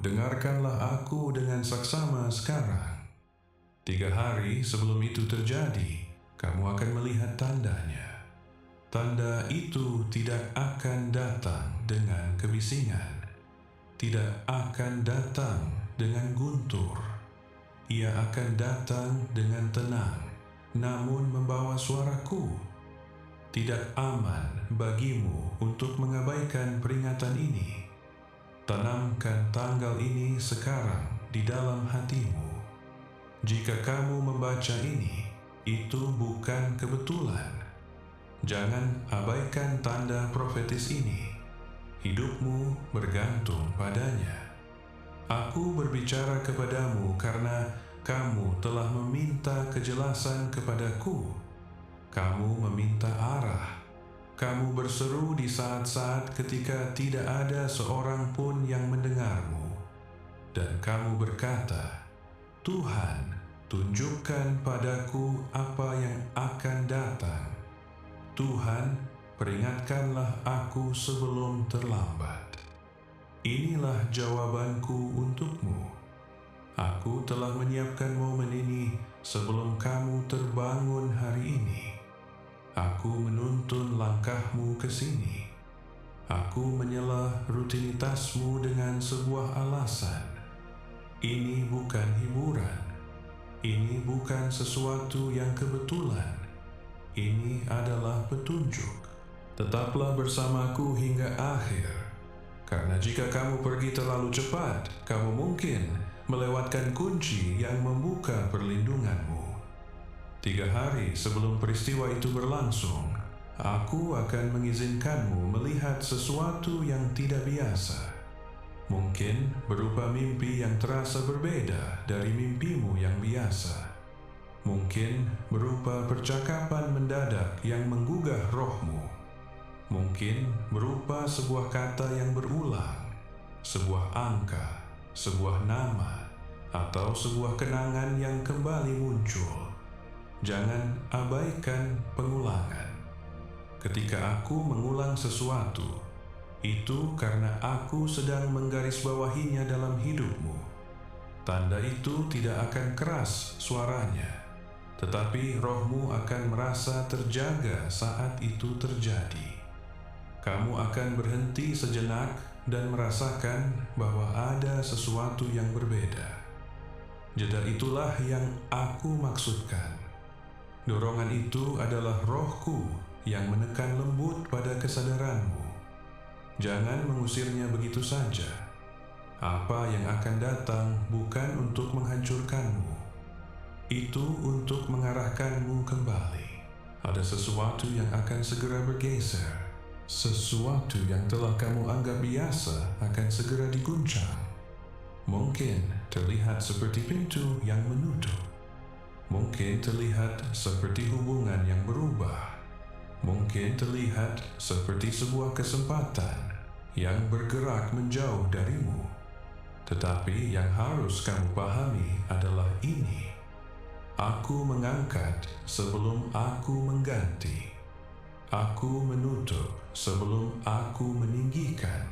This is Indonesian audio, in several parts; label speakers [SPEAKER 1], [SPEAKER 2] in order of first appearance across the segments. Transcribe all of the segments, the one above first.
[SPEAKER 1] dengarkanlah aku dengan saksama sekarang. 3 hari sebelum itu terjadi, kamu akan melihat tandanya. Tanda itu tidak akan datang dengan kebisingan, tidak akan datang dengan guntur. Ia akan datang dengan tenang, namun membawa suaraku. Tidak aman bagimu untuk mengabaikan peringatan ini. Tanamkan tanggal ini sekarang di dalam hatimu. Jika kamu membaca ini, itu bukan kebetulan. Jangan abaikan tanda profetis ini. Hidupmu bergantung padanya. Aku berbicara kepadamu karena kamu telah meminta kejelasan kepadaku. Kamu meminta arah. Kamu berseru di saat-saat ketika tidak ada seorang pun yang mendengarmu. Dan kamu berkata, Tuhan, tunjukkan padaku apa yang akan datang. Tuhan, peringatkanlah aku sebelum terlambat. Inilah jawabanku untukmu. Aku telah menyiapkan momen ini sebelum kamu terbangun hari ini. Aku menuntun langkahmu ke sini. Aku menyela rutinitasmu dengan sebuah alasan. Ini bukan hiburan. Ini bukan sesuatu yang kebetulan. Ini adalah petunjuk. Tetaplah bersamaku hingga akhir. Karena jika kamu pergi terlalu cepat, kamu mungkin melewatkan kunci yang membuka perlindunganmu. 3 hari sebelum peristiwa itu berlangsung, aku akan mengizinkanmu melihat sesuatu yang tidak biasa. Mungkin berupa mimpi yang terasa berbeda dari mimpimu yang biasa. Mungkin berupa percakapan mendadak yang menggugah rohmu. Mungkin berupa sebuah kata yang berulang, sebuah angka, sebuah nama, atau sebuah kenangan yang kembali muncul. Jangan abaikan pengulangan. Ketika aku mengulang sesuatu, itu karena aku sedang menggarisbawahinya dalam hidupmu. Tanda itu tidak akan keras suaranya, tetapi rohmu akan merasa terjaga saat itu terjadi. Kamu akan berhenti sejenak dan merasakan bahwa ada sesuatu yang berbeda. Jeda itulah yang aku maksudkan. Dorongan itu adalah rohku yang menekan lembut pada kesadaranmu. Jangan mengusirnya begitu saja. Apa yang akan datang bukan untuk menghancurkanmu. Itu untuk mengarahkanmu kembali. Ada sesuatu yang akan segera bergeser. Sesuatu yang telah kamu anggap biasa akan segera diguncang. Mungkin terlihat seperti pintu yang menutup. Mungkin terlihat seperti hubungan yang berubah. Mungkin terlihat seperti sebuah kesempatan yang bergerak menjauh darimu. Tetapi yang harus kamu pahami adalah ini. Aku mengangkat sebelum aku mengganti. Aku menutup sebelum aku meninggikan.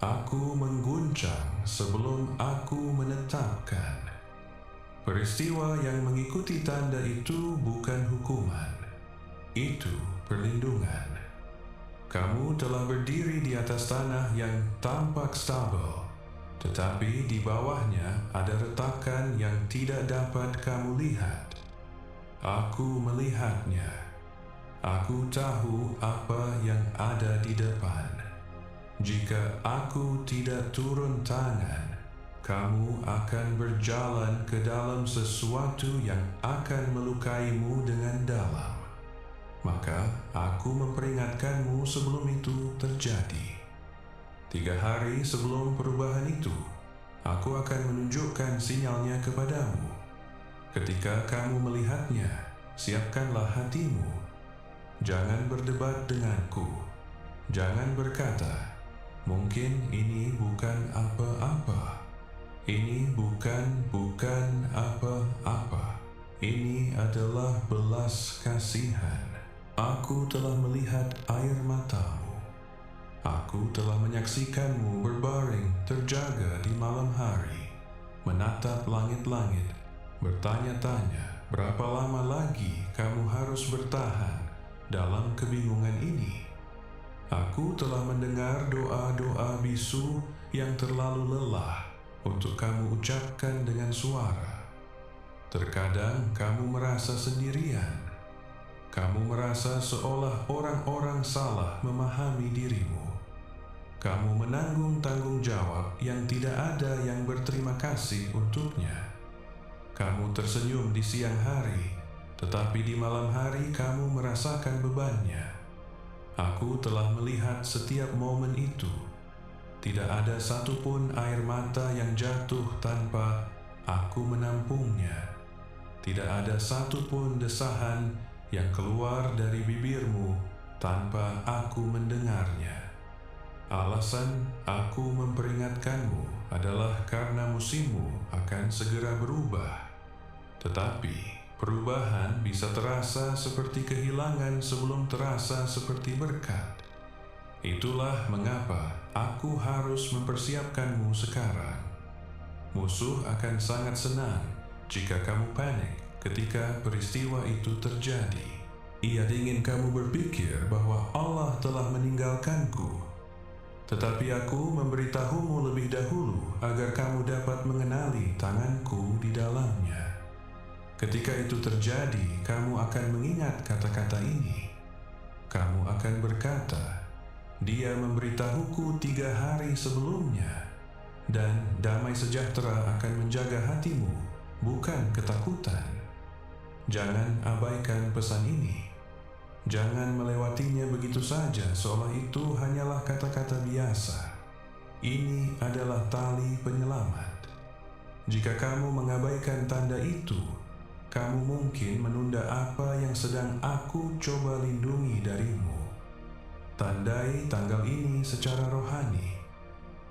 [SPEAKER 1] Aku mengguncang sebelum aku menetapkan. Peristiwa yang mengikuti tanda itu bukan hukuman. Itu perlindungan. Kamu telah berdiri di atas tanah yang tampak stabil, tetapi di bawahnya ada retakan yang tidak dapat kamu lihat. Aku melihatnya. Aku tahu apa yang ada di depan. Jika aku tidak turun tangan, kamu akan berjalan ke dalam sesuatu yang akan melukaimu dengan dalam. Maka aku memperingatkanmu sebelum itu terjadi. 3 hari sebelum perubahan itu, aku akan menunjukkan sinyalnya kepadamu. Ketika kamu melihatnya, siapkanlah hatimu. Jangan berdebat denganku. Jangan berkata, mungkin ini bukan apa-apa. Ini bukan apa-apa. Ini adalah belas kasihan. Aku telah melihat air matamu. Aku telah menyaksikanmu berbaring terjaga di malam hari, menatap langit-langit, bertanya-tanya berapa lama lagi kamu harus bertahan dalam kebingungan ini. Aku telah mendengar doa-doa bisu yang terlalu lelah untuk kamu ucapkan dengan suara. Terkadang kamu merasa sendirian. Kamu merasa seolah orang-orang salah memahami dirimu. Kamu menanggung tanggung jawab yang tidak ada yang berterima kasih untuknya. Kamu tersenyum di siang hari, tetapi di malam hari kamu merasakan bebannya. Aku telah melihat setiap momen itu. Tidak ada satupun air mata yang jatuh tanpa aku menampungnya. Tidak ada satupun desahan yang keluar dari bibirmu tanpa aku mendengarnya. Alasan aku memperingatkanmu adalah karena musimmu akan segera berubah. Tetapi perubahan bisa terasa seperti kehilangan sebelum terasa seperti berkat. Itulah mengapa aku harus mempersiapkanmu sekarang. Musuh akan sangat senang jika kamu panik ketika peristiwa itu terjadi. Ia ingin kamu berpikir bahwa Allah telah meninggalkanku. Tetapi aku memberitahumu lebih dahulu agar kamu dapat mengenali tanganku di dalamnya. Ketika itu terjadi, kamu akan mengingat kata-kata ini. Kamu akan berkata, "Dia memberitahuku 3 hari sebelumnya." Dan damai sejahtera akan menjaga hatimu, bukan ketakutan. Jangan abaikan pesan ini. Jangan melewatinya begitu saja seolah itu hanyalah kata-kata biasa. Ini adalah tali penyelamat. Jika kamu mengabaikan tanda itu, kamu mungkin menunda apa yang sedang aku coba lindungi darimu. Tandai tanggal ini secara rohani.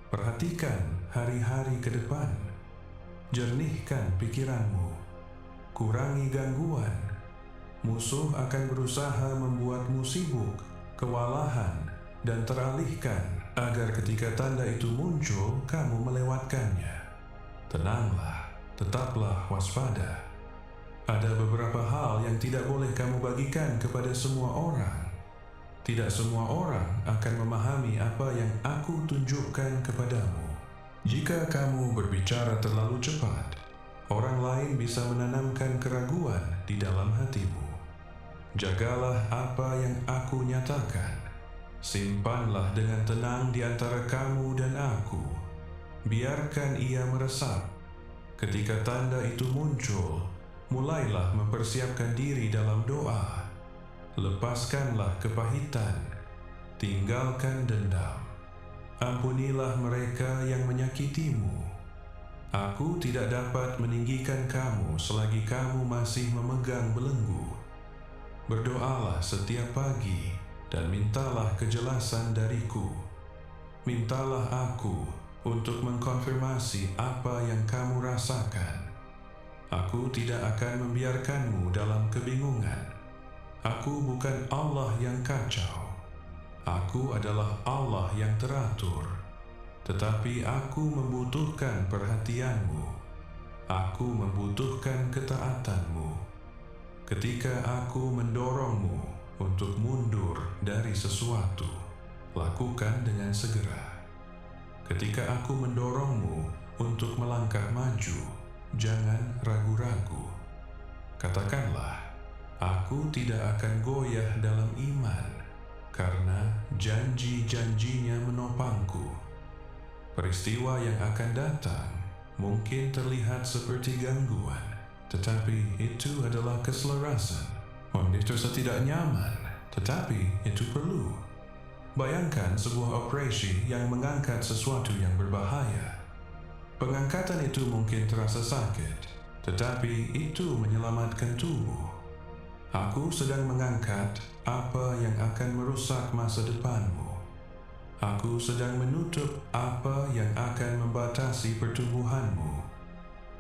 [SPEAKER 1] Perhatikan hari-hari ke depan. Jernihkan pikiranmu. Kurangi gangguan. Musuh akan berusaha membuatmu sibuk, kewalahan, dan teralihkan agar ketika tanda itu muncul, kamu melewatkannya. Tenanglah, tetaplah waspada. Ada beberapa hal yang tidak boleh kamu bagikan kepada semua orang. Tidak semua orang akan memahami apa yang aku tunjukkan kepadamu. Jika kamu berbicara terlalu cepat, orang lain bisa menanamkan keraguan di dalam hatimu. Jagalah apa yang aku nyatakan. Simpanlah dengan tenang di antara kamu dan aku. Biarkan ia meresap. Ketika tanda itu muncul, mulailah mempersiapkan diri dalam doa. Lepaskanlah kepahitan. Tinggalkan dendam. Ampunilah mereka yang menyakitimu. Aku tidak dapat meninggikan kamu selagi kamu masih memegang belenggu. Berdoalah setiap pagi dan mintalah kejelasan dariku. Mintalah aku untuk mengkonfirmasi apa yang kamu rasakan. Aku tidak akan membiarkanmu dalam kebingungan. Aku bukan Allah yang kacau. Aku adalah Allah yang teratur. Tetapi aku membutuhkan perhatianmu. Aku membutuhkan ketaatanmu. Ketika aku mendorongmu untuk mundur dari sesuatu, lakukan dengan segera. Ketika aku mendorongmu untuk melangkah maju, jangan ragu-ragu. Katakanlah, aku tidak akan goyah dalam iman, karena janji-janjinya menopangku. Peristiwa yang akan datang mungkin terlihat seperti gangguan, tetapi itu adalah keselarasan. Itu tidak nyaman, tetapi itu perlu. Bayangkan sebuah operasi yang mengangkat sesuatu yang berbahaya. Pengangkatan itu mungkin terasa sakit, tetapi itu menyelamatkan tubuh. Aku sedang mengangkat apa yang akan merusak masa depanmu. Aku sedang menutup apa yang akan membatasi pertumbuhanmu.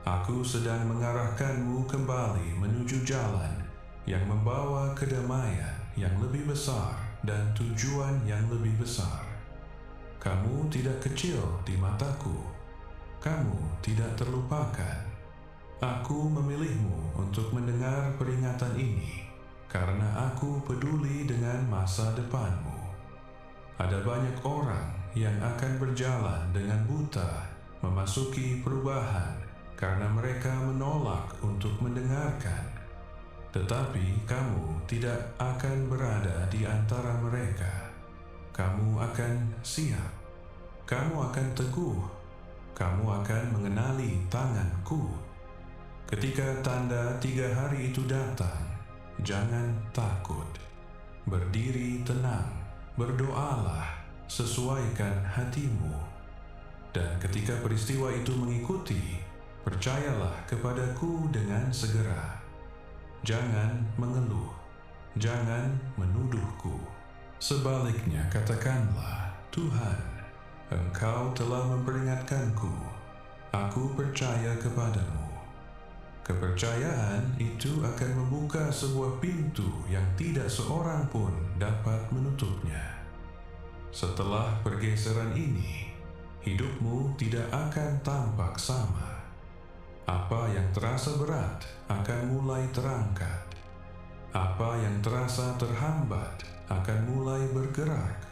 [SPEAKER 1] Aku sedang mengarahkanmu kembali menuju jalan yang membawa kedamaian yang lebih besar dan tujuan yang lebih besar. Kamu tidak kecil di mataku. kamu tidak terlupakan. Aku memilihmu untuk mendengar peringatan ini, karena aku peduli dengan masa depanmu. Ada banyak orang yang akan berjalan dengan buta memasuki perubahan karena mereka menolak untuk mendengarkan. Tetapi kamu tidak akan berada di antara mereka. Kamu akan siap. Kamu akan teguh. Kamu akan mengenali tanganku. Ketika tanda 3 hari itu datang, jangan takut. Berdiri tenang, berdoalah, sesuaikan hatimu. Dan ketika peristiwa itu mengikuti, percayalah kepadaku dengan segera. Jangan mengeluh, jangan menuduhku. Sebaliknya katakanlah, Tuhan, Engkau telah memperingatkanku. Aku percaya kepadamu. Kepercayaan itu akan membuka sebuah pintu yang tidak seorang pun dapat menutupnya. Setelah pergeseran ini, hidupmu tidak akan tampak sama. Apa yang terasa berat akan mulai terangkat. Apa yang terasa terhambat akan mulai bergerak.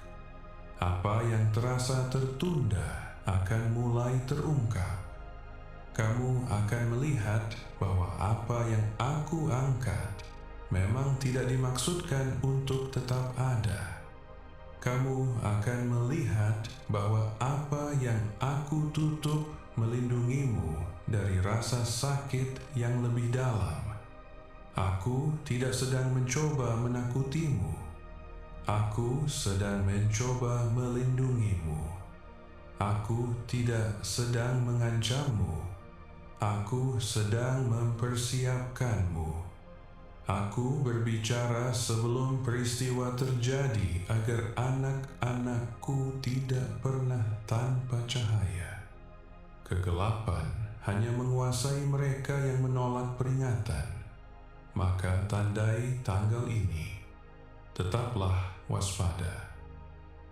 [SPEAKER 1] Apa yang terasa tertunda akan mulai terungkap. Kamu akan melihat bahwa apa yang aku angkat memang tidak dimaksudkan untuk tetap ada. Kamu akan melihat bahwa apa yang aku tutup melindungimu dari rasa sakit yang lebih dalam. Aku tidak sedang mencoba menakutimu. Aku sedang mencoba melindungimu. Aku tidak sedang mengancammu. Aku sedang mempersiapkanmu. Aku berbicara sebelum peristiwa terjadi agar anak-anakku tidak pernah tanpa cahaya. Kegelapan hanya menguasai mereka yang menolak peringatan. Maka tandai tanggal ini. Tetaplah waspada.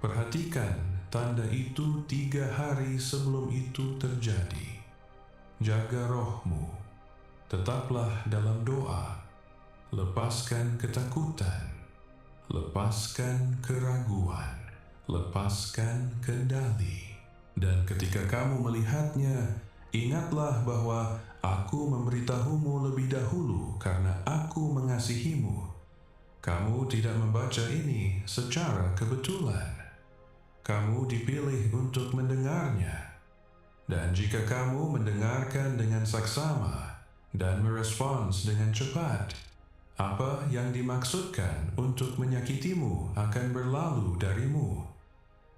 [SPEAKER 1] Perhatikan tanda itu 3 hari sebelum itu terjadi. Jaga rohmu, tetaplah dalam doa, lepaskan ketakutan, lepaskan keraguan, lepaskan kendali. Dan ketika kamu melihatnya, ingatlah bahwa aku memberitahumu lebih dahulu karena aku mengasihimu. Kamu tidak membaca ini secara kebetulan. Kamu dipilih untuk mendengarnya. Dan jika kamu mendengarkan dengan saksama dan merespons dengan cepat, apa yang dimaksudkan untuk menyakitimu akan berlalu darimu,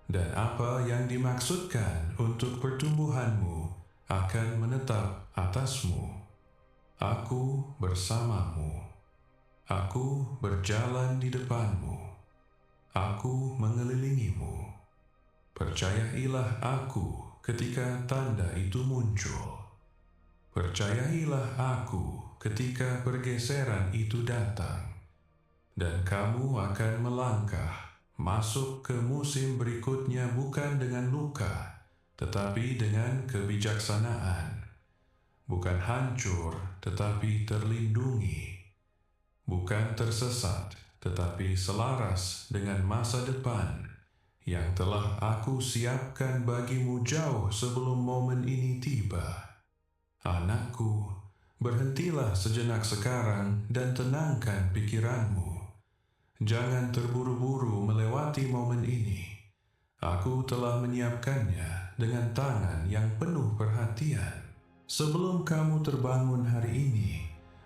[SPEAKER 1] dan apa yang dimaksudkan untuk pertumbuhanmu akan menetap atasmu. Aku bersamamu. Aku berjalan di depanmu. Aku mengelilingimu. Percayailah aku ketika tanda itu muncul. Percayailah aku ketika pergeseran itu datang. Dan kamu akan melangkah masuk ke musim berikutnya bukan dengan luka, tetapi dengan kebijaksanaan. Bukan hancur, tetapi terlindungi. Bukan tersesat, tetapi selaras dengan masa depan yang telah aku siapkan bagimu jauh sebelum momen ini tiba. Anakku, berhentilah sejenak sekarang dan tenangkan pikiranmu. Jangan terburu-buru melewati momen ini. Aku telah menyiapkannya dengan tangan yang penuh perhatian. Sebelum kamu terbangun hari ini,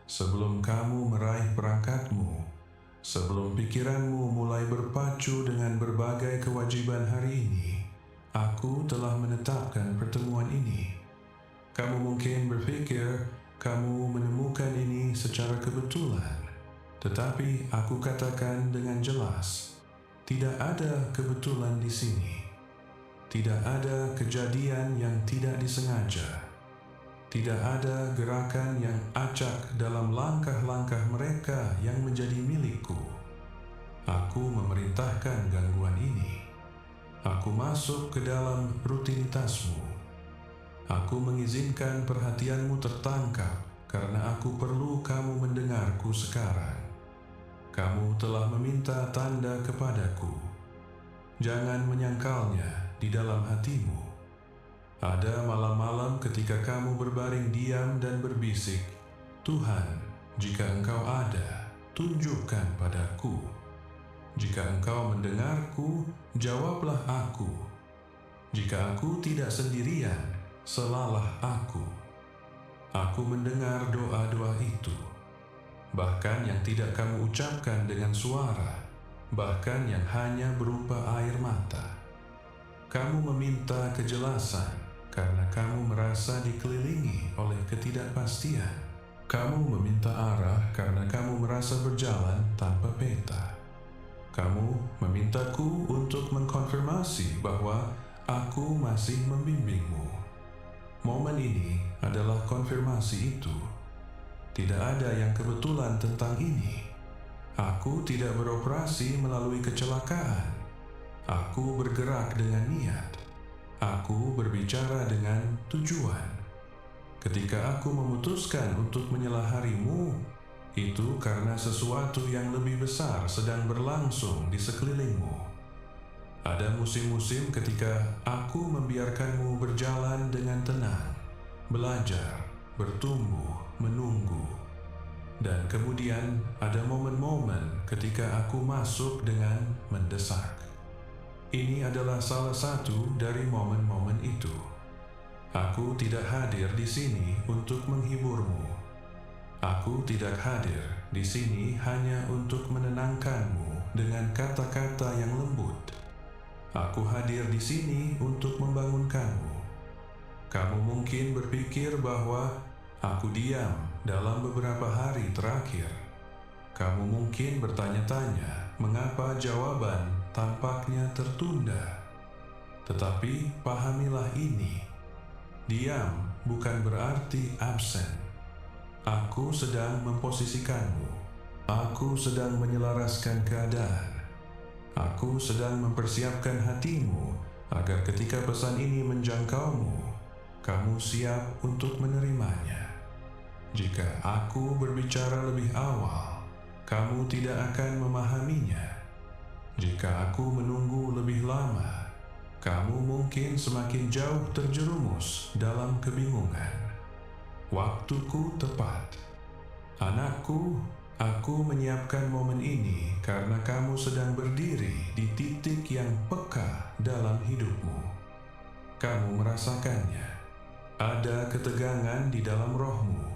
[SPEAKER 1] sebelum kamu meraih perangkatmu, sebelum pikiranmu mulai berpacu dengan berbagai kewajiban hari ini, aku telah menetapkan pertemuan ini. Kamu mungkin berpikir kamu menemukan ini secara kebetulan, tetapi aku katakan dengan jelas, tidak ada kebetulan di sini. Tidak ada kejadian yang tidak disengaja. Tidak ada gerakan yang acak dalam langkah-langkah mereka yang menjadi milikku. Aku memerintahkan gangguan ini. Aku masuk ke dalam rutinitasmu. Aku mengizinkan perhatianmu tertangkap karena aku perlu kamu mendengarku sekarang. Kamu telah meminta tanda kepadaku. Jangan menyangkalnya di dalam hatimu. Ada malam-malam ketika kamu berbaring diam dan berbisik, "Tuhan, jika Engkau ada, tunjukkan padaku. Jika Engkau mendengarku, jawablah aku. Jika aku tidak sendirian, selalah aku." Aku mendengar doa-doa itu, bahkan yang tidak kamu ucapkan dengan suara, bahkan yang hanya berupa air mata. Kamu meminta kejelasan karena kamu merasa dikelilingi oleh ketidakpastian. Kamu meminta arah karena kamu merasa berjalan tanpa peta. Kamu memintaku untuk mengkonfirmasi bahwa aku masih membimbingmu. Momen ini adalah konfirmasi itu. Tidak ada yang kebetulan tentang ini. Aku tidak beroperasi melalui kecelakaan. Aku bergerak dengan niat. Aku berbicara dengan tujuan. Ketika aku memutuskan untuk menyelaharimu, itu karena sesuatu yang lebih besar sedang berlangsung di sekelilingmu. Ada musim-musim ketika aku membiarkanmu berjalan dengan tenang, belajar, bertumbuh, menunggu. Dan kemudian ada momen-momen ketika aku masuk dengan mendesak. Ini adalah salah satu dari momen-momen itu. Aku tidak hadir di sini untuk menghiburmu. Aku tidak hadir di sini hanya untuk menenangkanmu dengan kata-kata yang lembut. Aku hadir di sini untuk membangunkanmu. Kamu mungkin berpikir bahwa aku diam dalam beberapa hari terakhir. Kamu mungkin bertanya-tanya mengapa jawaban tampaknya tertunda. Tetapi pahamilah ini. Diam bukan berarti absen. Aku sedang memposisikanmu. Aku sedang menyelaraskan keadaan. Aku sedang mempersiapkan hatimu agar ketika pesan ini menjangkaumu, kamu siap untuk menerimanya. Jika aku berbicara lebih awal, kamu tidak akan memahaminya. Jika aku menunggu lebih lama, kamu mungkin semakin jauh terjerumus dalam kebingungan. Waktuku tepat. Anakku, aku menyiapkan momen ini karena kamu sedang berdiri di titik yang peka dalam hidupmu. Kamu merasakannya. Ada ketegangan di dalam rohmu.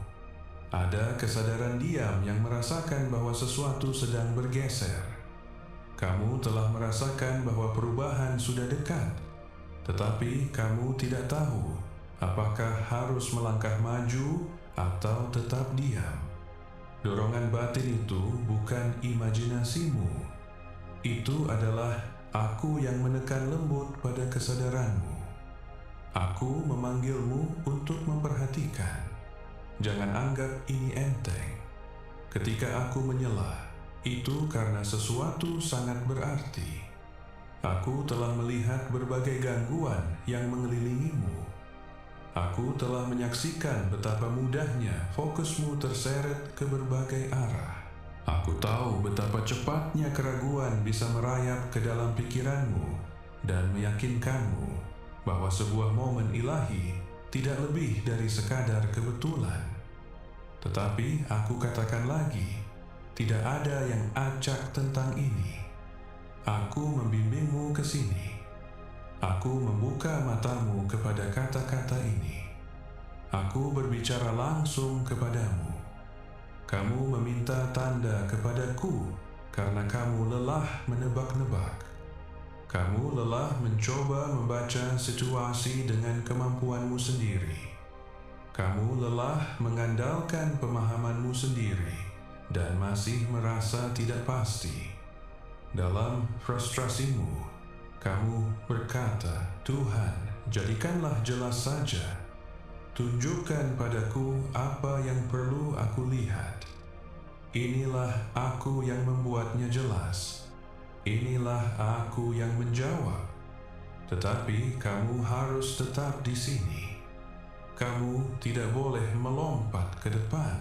[SPEAKER 1] Ada kesadaran diam yang merasakan bahwa sesuatu sedang bergeser. Kamu telah merasakan bahwa perubahan sudah dekat, tetapi kamu tidak tahu apakah harus melangkah maju atau tetap diam. Dorongan batin itu bukan imajinasimu. Itu adalah aku yang menekan lembut pada kesadaranmu. Aku memanggilmu untuk memperhatikan. Jangan anggap ini enteng. Ketika aku menyela, itu karena sesuatu sangat berarti. Aku telah melihat berbagai gangguan yang mengelilingimu. Aku telah menyaksikan betapa mudahnya fokusmu terseret ke berbagai arah. Aku tahu betapa cepatnya keraguan bisa merayap ke dalam pikiranmu dan meyakinkanmu bahwa sebuah momen ilahi tidak lebih dari sekadar kebetulan. Tetapi aku katakan lagi, tidak ada yang acak tentang ini. Aku membimbingmu ke sini. Aku membuka matamu kepada kata-kata ini. Aku berbicara langsung kepadamu. Kamu meminta tanda kepadaku karena kamu lelah menebak-nebak. Kamu lelah mencoba membaca situasi dengan kemampuanmu sendiri. Kamu lelah mengandalkan pemahamanmu sendiri dan masih merasa tidak pasti. Dalam frustrasimu, kamu berkata, "Tuhan, jadikanlah jelas saja. Tunjukkan padaku apa yang perlu aku lihat. Inilah aku yang membuatnya jelas. Inilah aku yang menjawab. Tetapi kamu harus tetap di sini. Kamu tidak boleh melompat ke depan.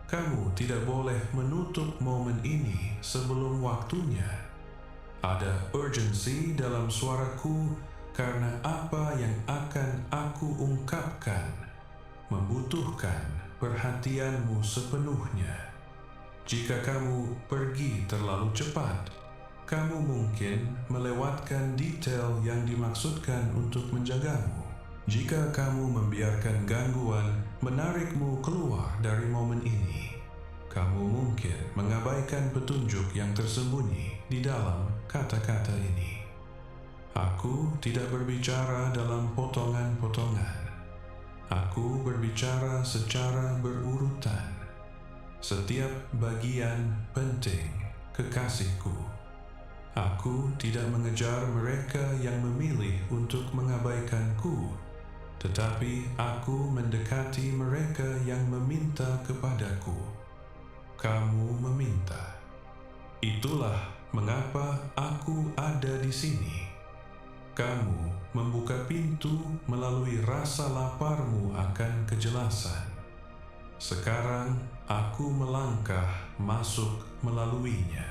[SPEAKER 1] Kamu tidak boleh menutup momen ini sebelum waktunya. Ada urgensi dalam suaraku karena apa yang akan aku ungkapkan membutuhkan perhatianmu sepenuhnya. Jika kamu pergi terlalu cepat, kamu mungkin melewatkan detail yang dimaksudkan untuk menjagamu. Jika kamu membiarkan gangguan menarikmu keluar dari momen ini, kamu mungkin mengabaikan petunjuk yang tersembunyi di dalam kata-kata ini. Aku tidak berbicara dalam potongan-potongan. Aku berbicara secara berurutan. Setiap bagian penting, kekasihku. Aku tidak mengejar mereka yang memilih untuk mengabaikanku, tetapi aku mendekati mereka yang meminta kepadaku. Kamu meminta. Itulah mengapa aku ada di sini. Kamu membuka pintu melalui rasa laparmu akan kejelasan. Sekarang aku melangkah masuk melaluinya.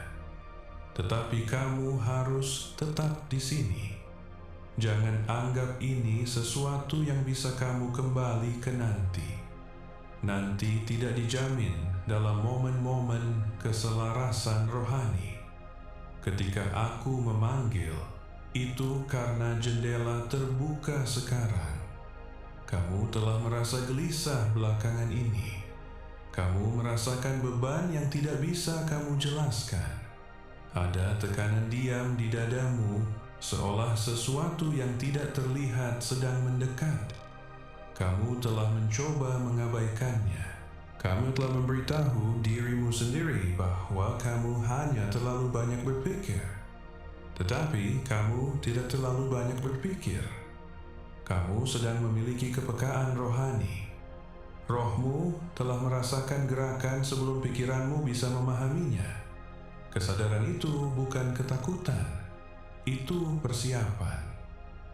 [SPEAKER 1] Tetapi kamu harus tetap di sini. Jangan anggap ini sesuatu yang bisa kamu kembali ke nanti. Nanti tidak dijamin dalam momen-momen keselarasan rohani. Ketika aku memanggil, itu karena jendela terbuka sekarang. Kamu telah merasa gelisah belakangan ini. Kamu merasakan beban yang tidak bisa kamu jelaskan. Ada tekanan diam di dadamu, seolah sesuatu yang tidak terlihat sedang mendekat. Kamu telah mencoba mengabaikannya. Kamu telah memberitahu dirimu sendiri bahwa kamu hanya terlalu banyak berpikir. Tetapi kamu tidak terlalu banyak berpikir. Kamu sedang memiliki kepekaan rohani. Rohmu telah merasakan gerakan sebelum pikiranmu bisa memahaminya. Kesadaran itu bukan ketakutan. Itu persiapan.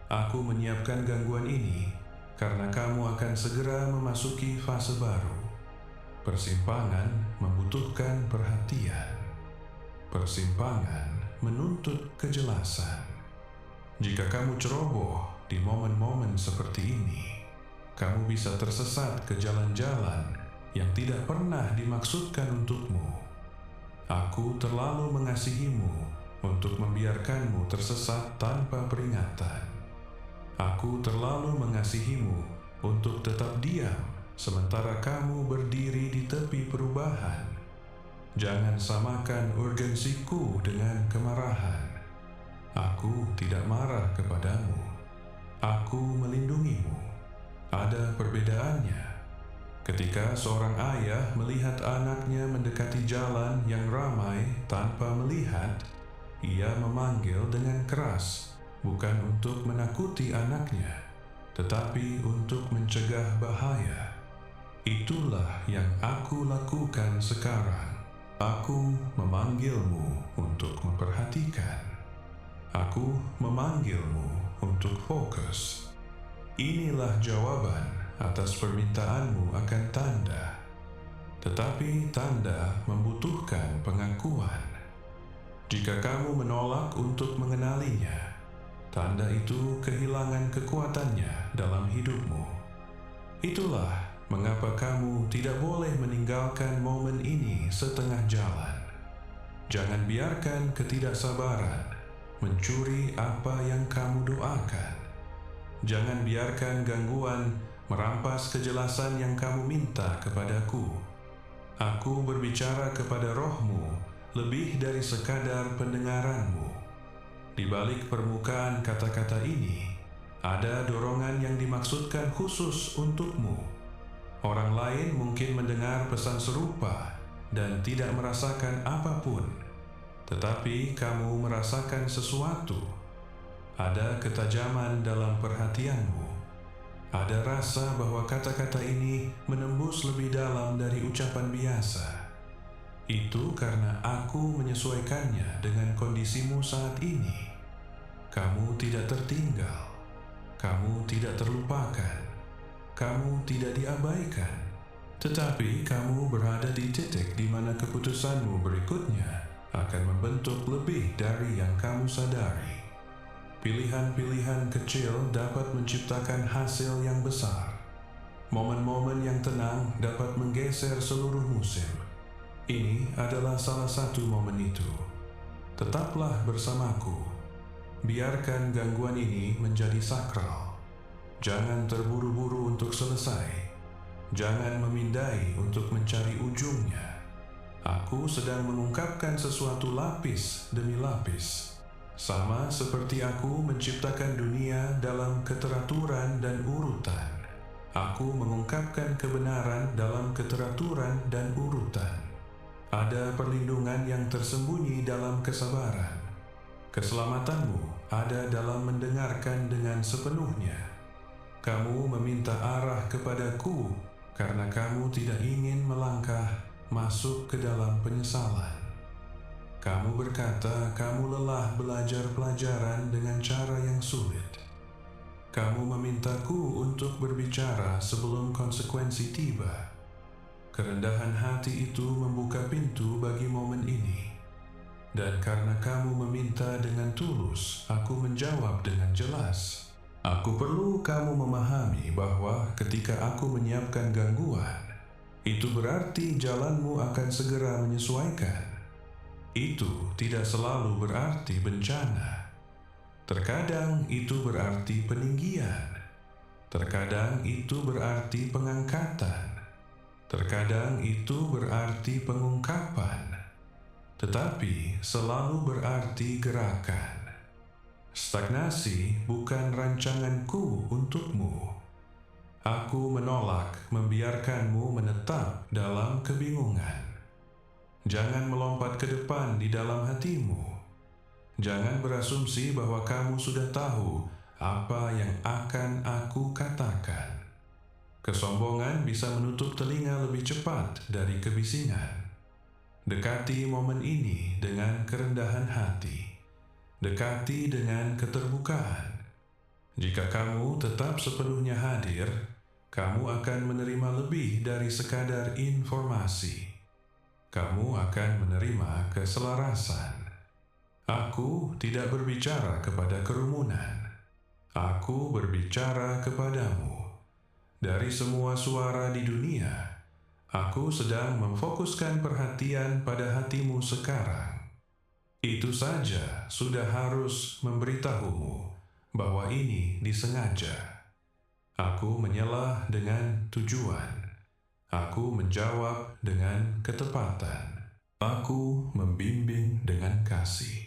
[SPEAKER 1] Aku menyiapkan gangguan ini karena kamu akan segera memasuki fase baru. Persimpangan membutuhkan perhatian. Persimpangan menuntut kejelasan. Jika kamu ceroboh di momen-momen seperti ini, kamu bisa tersesat ke jalan-jalan yang tidak pernah dimaksudkan untukmu. Aku terlalu mengasihimu untuk membiarkanmu tersesat tanpa peringatan. Aku terlalu mengasihimu untuk tetap diam sementara kamu berdiri di tepi perubahan. Jangan samakan urgensiku dengan kemarahan. Aku tidak marah kepadamu. Aku melindungimu. Ada perbedaannya. Ketika seorang ayah melihat anaknya mendekati jalan yang ramai tanpa melihat, ia memanggil dengan keras, bukan untuk menakuti anaknya, tetapi untuk mencegah bahaya. Itulah yang aku lakukan sekarang. Aku memanggilmu untuk memperhatikan. Aku memanggilmu untuk fokus. Inilah jawaban atas permintaanmu akan tanda. Tetapi tanda membutuhkan pengakuan. Jika kamu menolak untuk mengenalinya, tanda itu kehilangan kekuatannya dalam hidupmu. Itulah mengapa kamu tidak boleh meninggalkan momen ini setengah jalan. Jangan biarkan ketidaksabaran mencuri apa yang kamu doakan. Jangan biarkan gangguan merampas kejelasan yang kamu minta kepadaku. Aku berbicara kepada rohmu lebih dari sekadar pendengaranmu. Di balik permukaan kata-kata ini, ada dorongan yang dimaksudkan khusus untukmu. Orang lain mungkin mendengar pesan serupa dan tidak merasakan apapun, tetapi kamu merasakan sesuatu. Ada ketajaman dalam perhatianmu. Ada rasa bahwa kata-kata ini menembus lebih dalam dari ucapan biasa. Itu karena aku menyesuaikannya dengan kondisimu saat ini. Kamu tidak tertinggal. Kamu tidak terlupakan. kamu tidak diabaikan, tetapi kamu berada di titik di mana keputusanmu berikutnya akan membentuk lebih dari yang kamu sadari. Pilihan-pilihan kecil dapat menciptakan hasil yang besar. Momen-momen yang tenang dapat menggeser seluruh musim. Ini adalah salah satu momen itu. Tetaplah bersamaku. Biarkan gangguan ini menjadi sakral. Jangan terburu-buru untuk selesai. Jangan memindai untuk mencari ujungnya. Aku sedang mengungkapkan sesuatu lapis demi lapis. Sama seperti aku menciptakan dunia dalam keteraturan dan urutan. Aku mengungkapkan kebenaran dalam keteraturan dan urutan. Ada perlindungan yang tersembunyi dalam kesabaran. Keselamatanmu ada dalam mendengarkan dengan sepenuhnya. Kamu meminta arah kepadaku karena kamu tidak ingin melangkah masuk ke dalam penyesalan. Kamu berkata kamu lelah belajar pelajaran dengan cara yang sulit. Kamu memintaku untuk berbicara sebelum konsekuensi tiba. Kerendahan hati itu membuka pintu bagi momen ini. Dan karena kamu meminta dengan tulus, aku menjawab dengan jelas. Aku perlu kamu memahami bahwa ketika aku menyiapkan gangguan, itu berarti jalanmu akan segera menyesuaikan. Itu tidak selalu berarti bencana. Terkadang itu berarti peninggian. Terkadang itu berarti pengangkatan. Terkadang itu berarti pengungkapan, tetapi selalu berarti gerakan. Stagnasi bukan rancanganku untukmu. Aku menolak membiarkanmu menetap dalam kebingungan. Jangan melompat ke depan di dalam hatimu. Jangan berasumsi bahwa kamu sudah tahu apa yang akan aku katakan. Kesombongan bisa menutup telinga lebih cepat dari kebisingan. Dekati momen ini dengan kerendahan hati. Dekati dengan keterbukaan. Jika kamu tetap sepenuhnya hadir, kamu akan menerima lebih dari sekadar informasi. Kamu akan menerima keselarasan. Aku tidak berbicara kepada kerumunan. Aku berbicara kepadamu. Dari semua suara di dunia, aku sedang memfokuskan perhatian pada hatimu sekarang. Itu saja sudah harus memberitahumu bahwa ini disengaja. Aku menyelah dengan tujuan. Aku menjawab dengan ketepatan. Aku membimbing dengan kasih.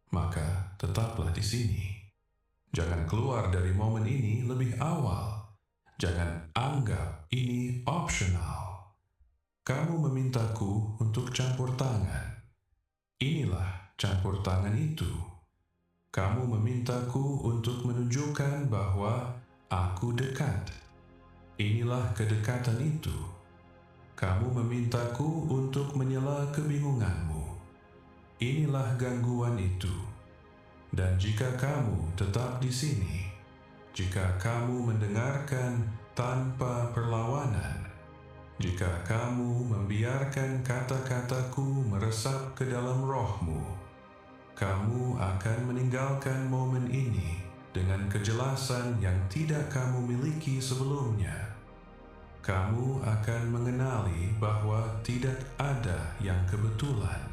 [SPEAKER 1] Maka tetaplah di sini. Jangan keluar dari momen ini lebih awal. Jangan anggap ini opsional. Kamu memintaku untuk campur tangan. Inilah campur tangan itu. Kamu memintaku untuk menunjukkan bahwa aku dekat. Inilah kedekatan itu. Kamu memintaku untuk menyela kebingunganmu. Inilah gangguan itu. Dan jika kamu tetap di sini, jika kamu mendengarkan tanpa perlawanan, jika kamu membiarkan kata-kataku meresap ke dalam rohmu, kamu akan meninggalkan momen ini dengan kejelasan yang tidak kamu miliki sebelumnya. Kamu akan mengenali bahwa tidak ada yang kebetulan.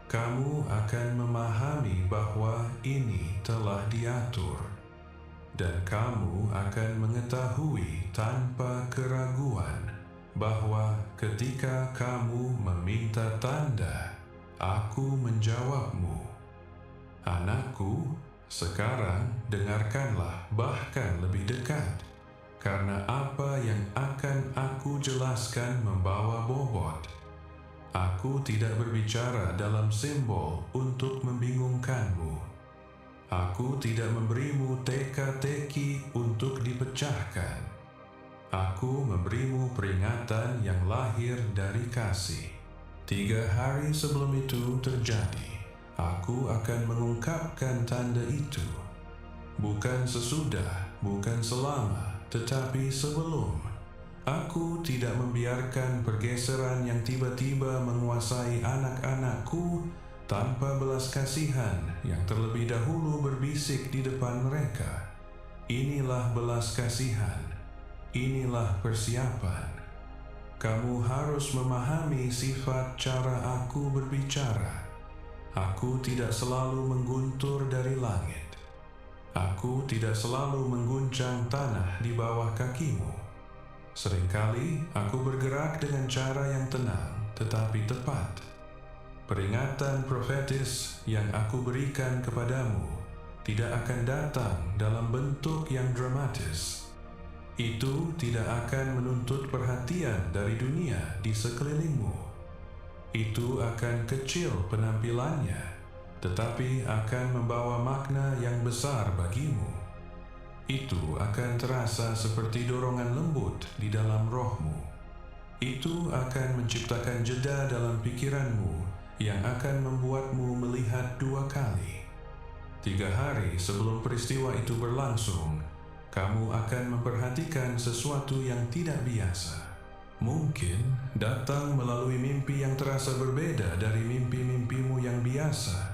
[SPEAKER 1] Kamu akan memahami bahwa ini telah diatur. Dan kamu akan mengetahui tanpa keraguan bahwa ketika kamu meminta tanda, aku menjawabmu. Anakku, sekarang dengarkanlah bahkan lebih dekat, karena apa yang akan aku jelaskan membawa bobot. Aku tidak berbicara dalam simbol untuk membingungkanmu. Aku tidak memberimu teka-teki untuk dipecahkan. Aku memberimu peringatan yang lahir dari kasih. 3 hari sebelum itu terjadi, aku akan mengungkapkan tanda itu. Bukan sesudah, bukan selama, tetapi sebelum. Aku tidak membiarkan pergeseran yang tiba-tiba menguasai anak-anakku tanpa belas kasihan yang terlebih dahulu berbisik di depan mereka. Inilah belas kasihan, inilah persiapan. Kamu harus memahami sifat cara aku berbicara. Aku tidak selalu mengguntur dari langit. Aku tidak selalu mengguncang tanah di bawah kakimu. Seringkali aku bergerak dengan cara yang tenang tetapi tepat. Peringatan profetis yang aku berikan kepadamu tidak akan datang dalam bentuk yang dramatis. Itu tidak akan menuntut perhatian dari dunia di sekelilingmu. Itu akan kecil penampilannya, tetapi akan membawa makna yang besar bagimu. Itu akan terasa seperti dorongan lembut di dalam rohmu. Itu akan menciptakan jeda dalam pikiranmu yang akan membuatmu melihat 2 kali. 3 hari sebelum peristiwa itu berlangsung, kamu akan memperhatikan sesuatu yang tidak biasa. Mungkin datang melalui mimpi yang terasa berbeda dari mimpi-mimpimu yang biasa.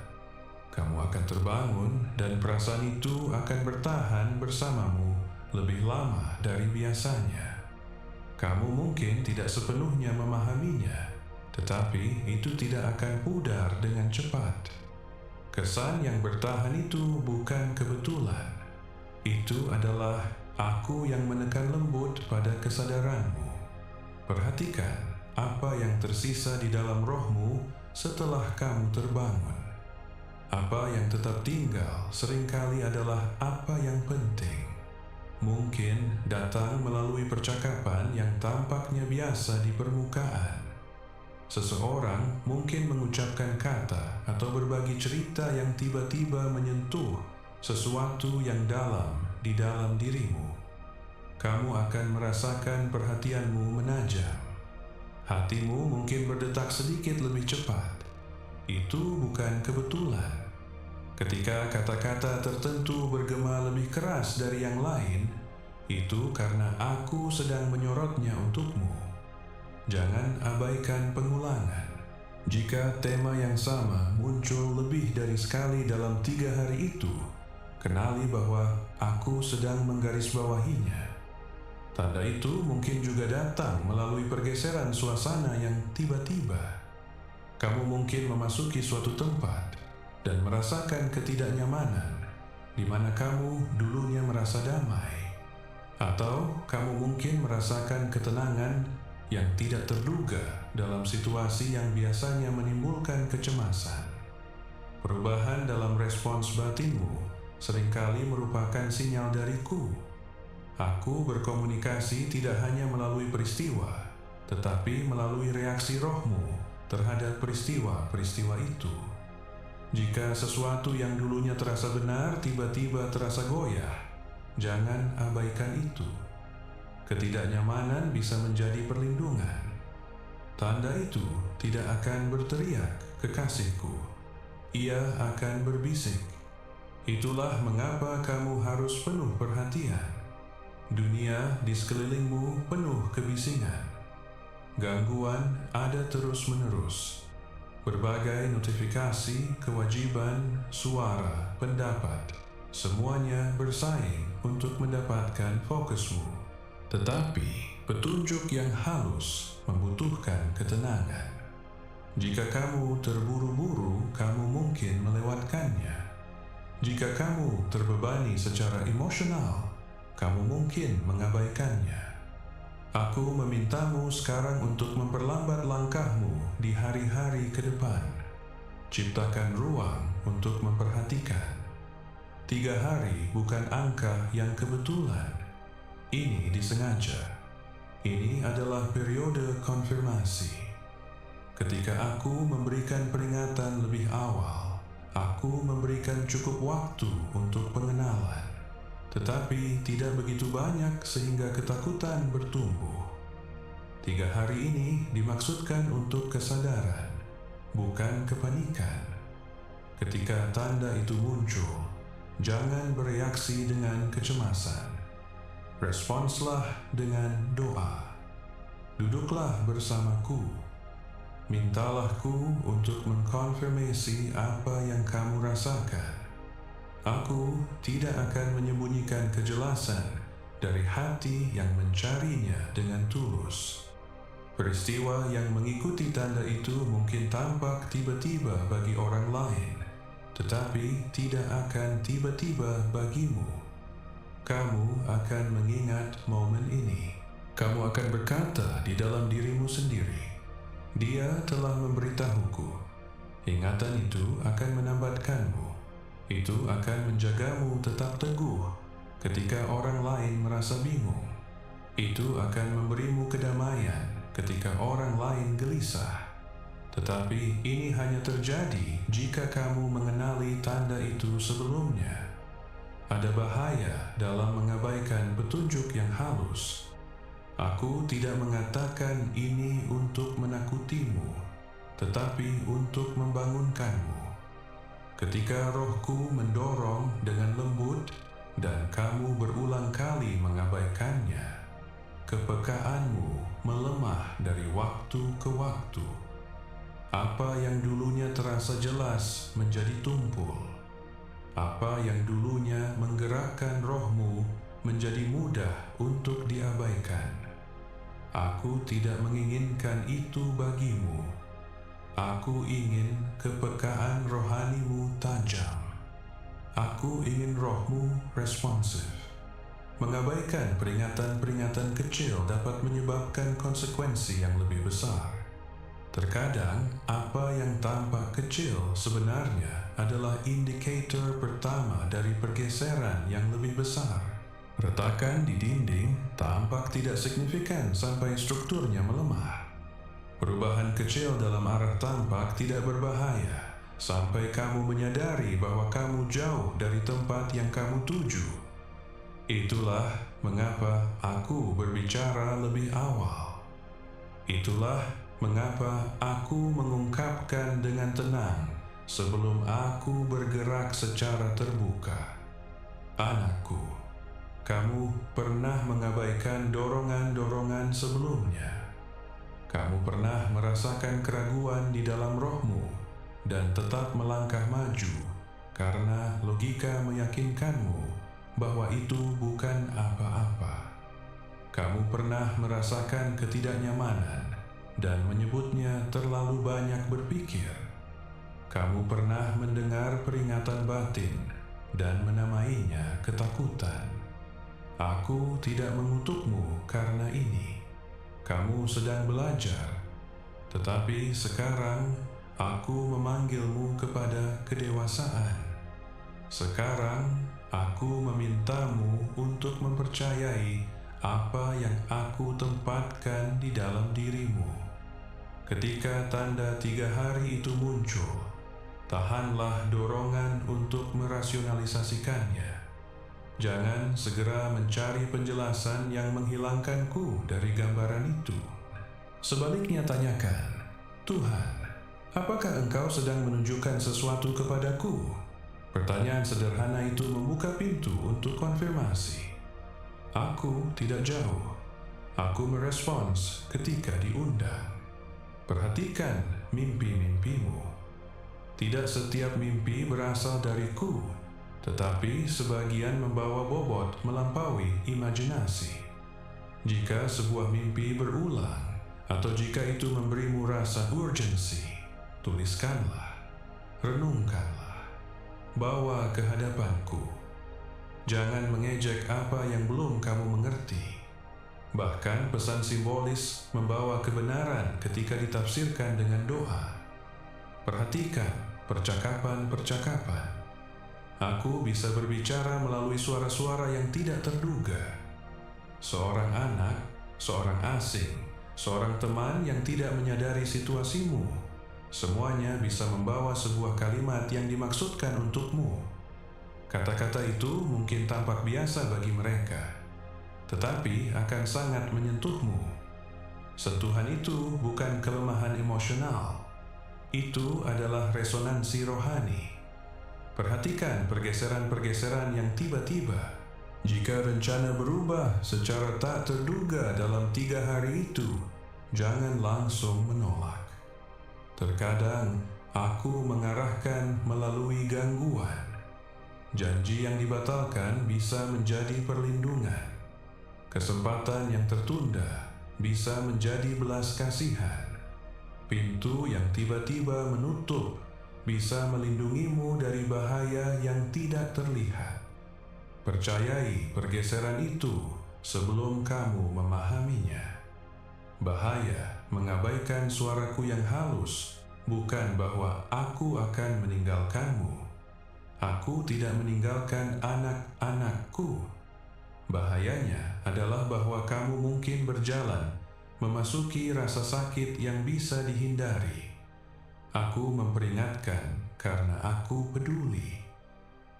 [SPEAKER 1] Kamu akan terbangun dan perasaan itu akan bertahan bersamamu lebih lama dari biasanya. Kamu mungkin tidak sepenuhnya memahaminya, tetapi itu tidak akan pudar dengan cepat. Kesan yang bertahan itu bukan kebetulan. Itu adalah aku yang menekan lembut pada kesadaranmu. Perhatikan apa yang tersisa di dalam rohmu setelah kamu terbangun. Apa yang tetap tinggal seringkali adalah apa yang penting. Mungkin datang melalui percakapan yang tampaknya biasa di permukaan. Seseorang mungkin mengucapkan kata atau berbagi cerita yang tiba-tiba menyentuh sesuatu yang dalam di dalam dirimu. Kamu akan merasakan perhatianmu menajam. Hatimu mungkin berdetak sedikit lebih cepat. Itu bukan kebetulan. Ketika kata-kata tertentu bergema lebih keras dari yang lain, itu karena aku sedang menyorotnya untukmu. Jangan abaikan pengulangan. Jika tema yang sama muncul lebih dari sekali dalam 3 hari itu, kenali bahwa aku sedang menggarisbawahinya. Tanda itu mungkin juga datang melalui pergeseran suasana yang tiba-tiba. Kamu mungkin memasuki suatu tempat dan merasakan ketidaknyamanan di mana kamu dulunya merasa damai. Atau kamu mungkin merasakan ketenangan yang tidak terduga dalam situasi yang biasanya menimbulkan kecemasan. Perubahan dalam respons batinmu seringkali merupakan sinyal dariku. Aku berkomunikasi tidak hanya melalui peristiwa, tetapi melalui reaksi rohmu terhadap peristiwa-peristiwa itu. Jika sesuatu yang dulunya terasa benar tiba-tiba terasa goyah, jangan abaikan itu. Ketidaknyamanan bisa menjadi perlindungan. Tanda itu tidak akan berteriak, "Kekasihku." Ia akan berbisik. Itulah mengapa kamu harus penuh perhatian. Dunia di sekelilingmu penuh kebisingan. Gangguan ada terus-menerus. Berbagai notifikasi, kewajiban, suara, pendapat, semuanya bersaing untuk mendapatkan fokusmu. Tetapi petunjuk yang halus membutuhkan ketenangan. Jika kamu terburu-buru, kamu mungkin melewatkannya. Jika kamu terbebani secara emosional, kamu mungkin mengabaikannya. Aku memintamu sekarang untuk memperlambat langkahmu di hari-hari ke depan. Ciptakan ruang untuk memperhatikan. 3 hari bukan angka yang kebetulan. Ini disengaja. Ini adalah periode konfirmasi. Ketika aku memberikan peringatan lebih awal, aku memberikan cukup waktu untuk pengenalan. Tetapi tidak begitu banyak sehingga ketakutan bertumbuh. 3 hari ini dimaksudkan untuk kesadaran, bukan kepanikan. Ketika tanda itu muncul, jangan bereaksi dengan kecemasan. responslah dengan doa. Duduklah bersamaku. Mintalahku untuk mengkonfirmasi apa yang kamu rasakan. Aku tidak akan menyembunyikan kejelasan dari hati yang mencarinya dengan tulus. Peristiwa yang mengikuti tanda itu mungkin tampak tiba-tiba bagi orang lain, tetapi tidak akan tiba-tiba bagimu. Kamu akan mengingat momen ini. Kamu akan berkata di dalam dirimu sendiri, "Dia telah memberitahuku." Ingatan itu akan menambatkanmu. Itu akan menjagamu tetap teguh ketika orang lain merasa bingung. Itu akan memberimu kedamaian ketika orang lain gelisah. Tetapi ini hanya terjadi jika kamu mengenali tanda itu sebelumnya. Ada bahaya dalam mengabaikan petunjuk yang halus. Aku tidak mengatakan ini untuk menakutimu, tetapi untuk membangunkanmu. Ketika rohku mendorong dengan lembut dan kamu berulang kali mengabaikannya, kepekaanmu melemah dari waktu ke waktu. Apa yang dulunya terasa jelas menjadi tumpul. Apa yang dulunya menggerakkan rohmu menjadi mudah untuk diabaikan. Aku tidak menginginkan itu bagimu. Aku ingin kepekaan rohanimu tajam. Aku ingin rohmu responsif. Mengabaikan peringatan-peringatan kecil dapat menyebabkan konsekuensi yang lebih besar. Terkadang, apa yang tampak kecil sebenarnya adalah indikator pertama dari pergeseran yang lebih besar. Retakan di dinding tampak tidak signifikan sampai strukturnya melemah. Perubahan kecil dalam arah tampak tidak berbahaya sampai kamu menyadari bahwa kamu jauh dari tempat yang kamu tuju. Itulah mengapa aku berbicara lebih awal. Itulah mengapa aku mengungkapkan dengan tenang sebelum aku bergerak secara terbuka. Anakku, kamu pernah mengabaikan dorongan-dorongan sebelumnya. Kamu pernah merasakan keraguan di dalam rohmu dan tetap melangkah maju karena logika meyakinkanmu bahwa itu bukan apa-apa. Kamu pernah merasakan ketidaknyamanan dan menyebutnya terlalu banyak berpikir. Kamu pernah mendengar peringatan batin dan menamainya ketakutan. Aku tidak mengutukmu karena ini. Kamu sedang belajar, tetapi sekarang aku memanggilmu kepada kedewasaan. Sekarang aku memintamu untuk mempercayai apa yang aku tempatkan di dalam dirimu. Ketika tanda 3 hari itu muncul, tahanlah dorongan untuk merasionalisasikannya. Jangan segera mencari penjelasan yang menghilangkanku dari gambaran itu. Sebaliknya tanyakan, "Tuhan, apakah Engkau sedang menunjukkan sesuatu kepadaku?" Pertanyaan sederhana itu membuka pintu untuk konfirmasi. Aku tidak jauh. Aku merespons ketika diundang. Perhatikan mimpi-mimpimu. Tidak setiap mimpi berasal dariku, tetapi sebagian membawa bobot melampaui imajinasi. Jika sebuah mimpi berulang, atau jika itu memberimu rasa urgensi, tuliskanlah, renungkanlah, bawa ke hadapanku. Jangan mengejek apa yang belum kamu mengerti. Bahkan pesan simbolis membawa kebenaran ketika ditafsirkan dengan doa. Perhatikan percakapan-percakapan. Aku bisa berbicara melalui suara-suara yang tidak terduga. Seorang anak, seorang asing, seorang teman yang tidak menyadari situasimu, semuanya bisa membawa sebuah kalimat yang dimaksudkan untukmu. Kata-kata itu mungkin tampak biasa bagi mereka, tetapi akan sangat menyentuhmu. Sentuhan itu bukan kelemahan emosional. Itu adalah resonansi rohani. Perhatikan pergeseran-pergeseran yang tiba-tiba. Jika rencana berubah secara tak terduga dalam 3 hari itu, jangan langsung menolak. Terkadang, aku mengarahkan melalui gangguan. Janji yang dibatalkan bisa menjadi perlindungan. Kesempatan yang tertunda bisa menjadi belas kasihan. Pintu yang tiba-tiba menutup bisa melindungimu dari bahaya yang tidak terlihat. Percayai pergeseran itu sebelum kamu memahaminya. Bahaya mengabaikan suaraku yang halus, bukan bahwa aku akan meninggalkanmu. Aku tidak meninggalkan anak-anakku. Bahayanya adalah bahwa kamu mungkin berjalan memasuki rasa sakit yang bisa dihindari. Aku memperingatkan karena aku peduli.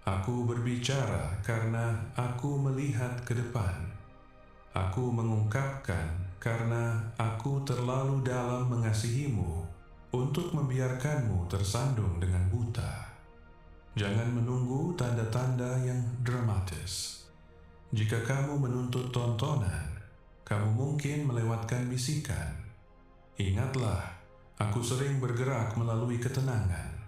[SPEAKER 1] Aku berbicara karena aku melihat ke depan. Aku mengungkapkan karena aku terlalu dalam mengasihimu untuk membiarkanmu tersandung dengan buta. Jangan menunggu tanda-tanda yang dramatis. Jika kamu menuntut tontonan, kamu mungkin melewatkan bisikan. Ingatlah, aku sering bergerak melalui ketenangan.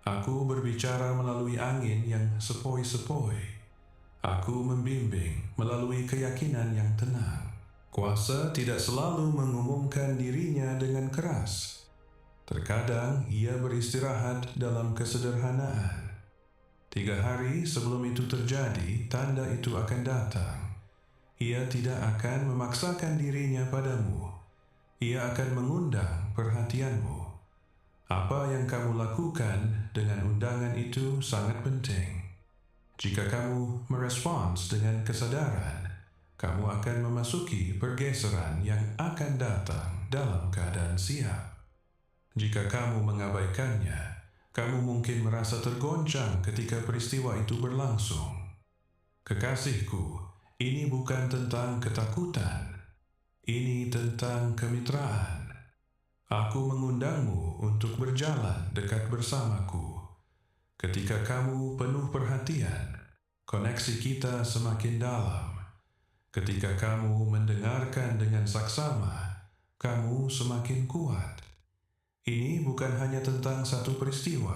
[SPEAKER 1] Aku berbicara melalui angin yang sepoi-sepoi. Aku membimbing melalui keyakinan yang tenang. Kuasa tidak selalu mengumumkan dirinya dengan keras. Terkadang ia beristirahat dalam kesederhanaan. 3 hari sebelum itu terjadi, tanda itu akan datang. Ia tidak akan memaksakan dirinya padamu. Ia akan mengundang perhatianmu. Apa yang kamu lakukan dengan undangan itu sangat penting. Jika kamu merespons dengan kesadaran, kamu akan memasuki pergeseran yang akan datang dalam keadaan siap. Jika kamu mengabaikannya, kamu mungkin merasa tergoncang ketika peristiwa itu berlangsung. Kekasihku, ini bukan tentang ketakutan. Ini tentang kemitraan. Aku mengundangmu untuk berjalan dekat bersamaku. Ketika kamu penuh perhatian, koneksi kita semakin dalam. Ketika kamu mendengarkan dengan saksama, kamu semakin kuat. Ini bukan hanya tentang satu peristiwa.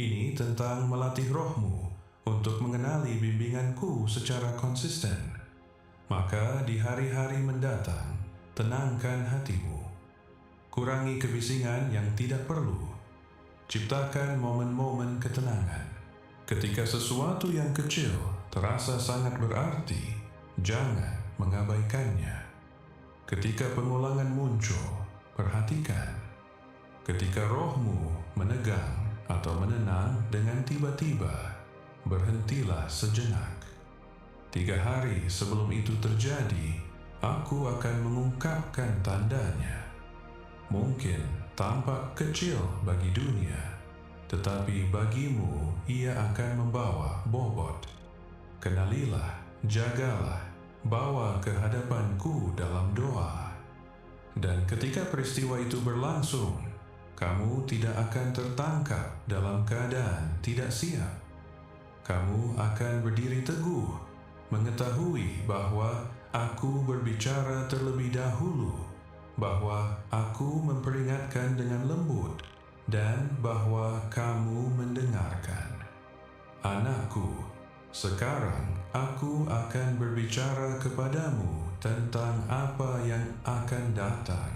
[SPEAKER 1] Ini tentang melatih rohmu untuk mengenali bimbinganku secara konsisten. Maka di hari-hari mendatang, tenangkan hatimu. Kurangi kebisingan yang tidak perlu. Ciptakan momen-momen ketenangan. Ketika sesuatu yang kecil terasa sangat berarti, jangan mengabaikannya. Ketika pengulangan muncul, perhatikan. Ketika rohmu menegang atau menenang dengan tiba-tiba, berhentilah sejenak. 3 hari sebelum itu terjadi, aku akan mengungkapkan tandanya. Mungkin tampak kecil bagi dunia, tetapi bagimu ia akan membawa bobot. Kenalilah, jagalah, bawa ke hadapanku dalam doa. Dan ketika peristiwa itu berlangsung, kamu tidak akan tertangkap dalam keadaan tidak siap. Kamu akan berdiri teguh, mengetahui bahwa aku berbicara terlebih dahulu, bahwa aku memperingatkan dengan lembut, dan bahwa kamu mendengarkan. Anakku, sekarang aku akan berbicara kepadamu tentang apa yang akan datang,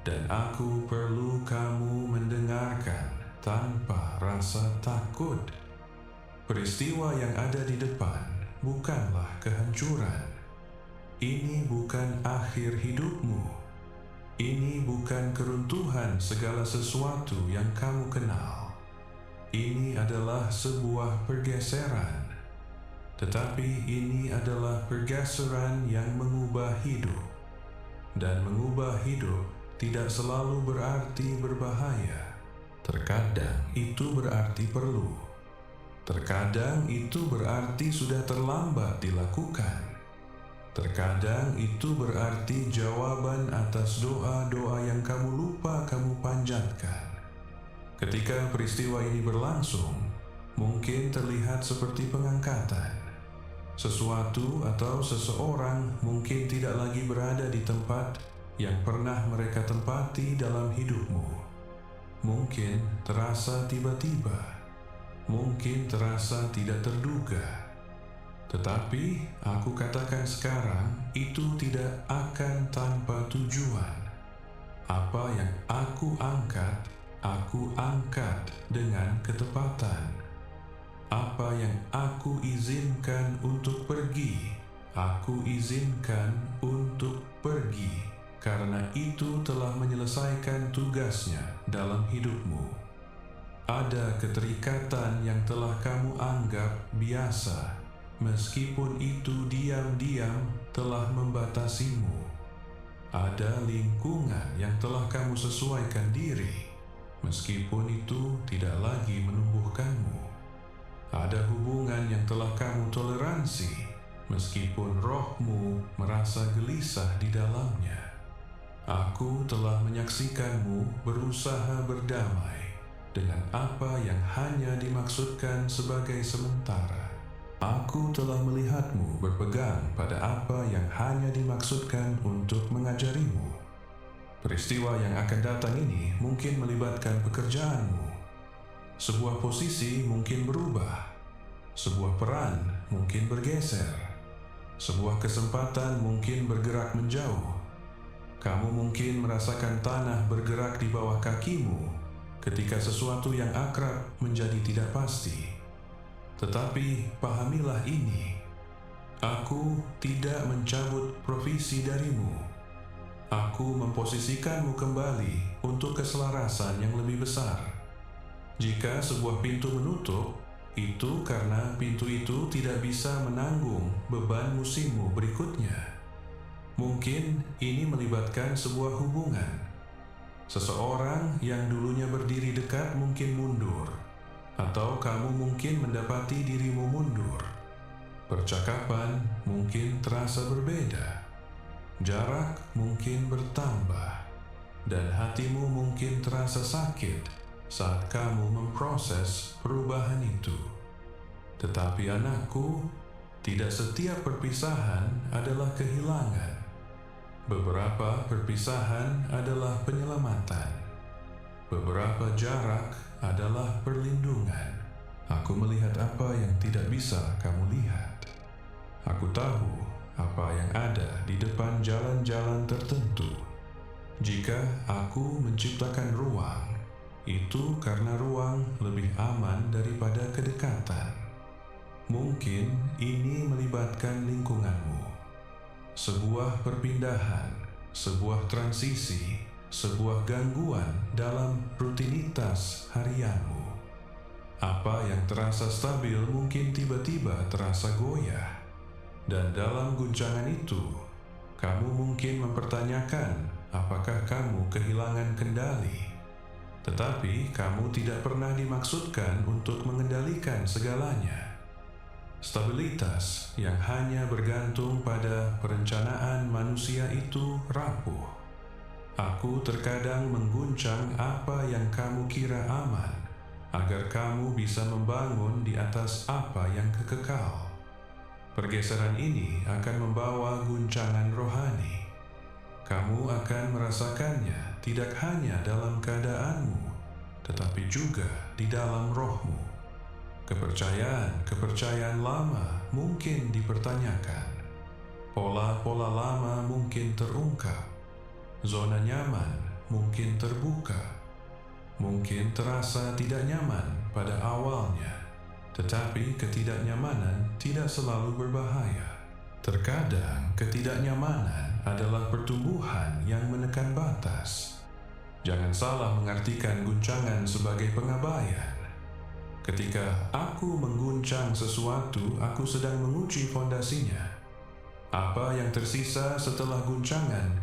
[SPEAKER 1] dan aku perlu kamu mendengarkan tanpa rasa takut. Peristiwa yang ada di depan bukanlah kehancuran. Ini bukan akhir hidupmu. Ini bukan keruntuhan segala sesuatu yang kamu kenal. Ini adalah sebuah pergeseran. Tetapi ini adalah pergeseran yang mengubah hidup. Dan mengubah hidup tidak selalu berarti berbahaya. Terkadang itu berarti perlu. Terkadang itu berarti sudah terlambat dilakukan. Terkadang itu berarti jawaban atas doa-doa yang kamu lupa kamu panjatkan. Ketika peristiwa ini berlangsung, mungkin terlihat seperti pengangkatan. Sesuatu atau seseorang mungkin tidak lagi berada di tempat yang pernah mereka tempati dalam hidupmu. Mungkin terasa tiba-tiba, mungkin terasa tidak terduga. Tetapi aku katakan sekarang, itu tidak akan tanpa tujuan. Apa yang aku angkat dengan ketepatan. Apa yang aku izinkan untuk pergi, aku izinkan untuk pergi, karena itu telah menyelesaikan tugasnya dalam hidupmu. Ada keterikatan yang telah kamu anggap biasa, meskipun itu diam-diam telah membatasimu. Ada lingkungan yang telah kamu sesuaikan diri, meskipun itu tidak lagi menumbuhkanmu. Ada hubungan yang telah kamu toleransi, meskipun rohmu merasa gelisah di dalamnya. Aku telah menyaksikanmu berusaha berdamai dengan apa yang hanya dimaksudkan sebagai sementara. Aku telah melihatmu berpegang pada apa yang hanya dimaksudkan untuk mengajarimu. Peristiwa yang akan datang ini mungkin melibatkan pekerjaanmu. Sebuah posisi mungkin berubah, sebuah peran mungkin bergeser, sebuah kesempatan mungkin bergerak menjauh. Kamu mungkin merasakan tanah bergerak di bawah kakimu ketika sesuatu yang akrab menjadi tidak pasti. Tetapi pahamilah ini, aku tidak mencabut provisi darimu. Aku memposisikanmu kembali untuk keselarasan yang lebih besar. Jika sebuah pintu menutup, itu karena pintu itu tidak bisa menanggung beban musimmu berikutnya. Mungkin ini melibatkan sebuah hubungan. Seseorang yang dulunya berdiri dekat mungkin mundur, atau kamu mungkin mendapati dirimu mundur. Percakapan mungkin terasa berbeda, jarak mungkin bertambah, dan hatimu mungkin terasa sakit saat kamu memproses perubahan itu. Tetapi anakku, tidak setiap perpisahan adalah kehilangan. Beberapa perpisahan adalah penyelamatan. Beberapa jarak adalah perlindungan. Aku melihat apa yang tidak bisa kamu lihat. Aku tahu apa yang ada di depan jalan-jalan tertentu. Jika aku menciptakan ruang, itu karena ruang lebih aman daripada kedekatan. Mungkin ini melibatkan lingkunganmu. Sebuah perpindahan, sebuah transisi, sebuah gangguan dalam rutinitas harianmu. Apa yang terasa stabil mungkin tiba-tiba terasa goyah. Dan dalam guncangan itu, kamu mungkin mempertanyakan apakah kamu kehilangan kendali. Tetapi kamu tidak pernah dimaksudkan untuk mengendalikan segalanya. Stabilitas yang hanya bergantung pada perencanaan manusia itu rapuh. Aku terkadang mengguncang apa yang kamu kira aman, agar kamu bisa membangun di atas apa yang kekal. Pergeseran ini akan membawa guncangan rohani. Kamu akan merasakannya tidak hanya dalam keadaanmu, tetapi juga di dalam rohmu. Kepercayaan lama mungkin dipertanyakan. Pola-pola lama mungkin terungkap. Zona nyaman mungkin terbuka. Mungkin terasa tidak nyaman pada awalnya, tetapi ketidaknyamanan tidak selalu berbahaya. Terkadang ketidaknyamanan adalah pertumbuhan yang menekan batas. Jangan salah mengartikan guncangan sebagai pengabaian. Ketika aku mengguncang sesuatu, aku sedang menguji fondasinya. Apa yang tersisa setelah guncangan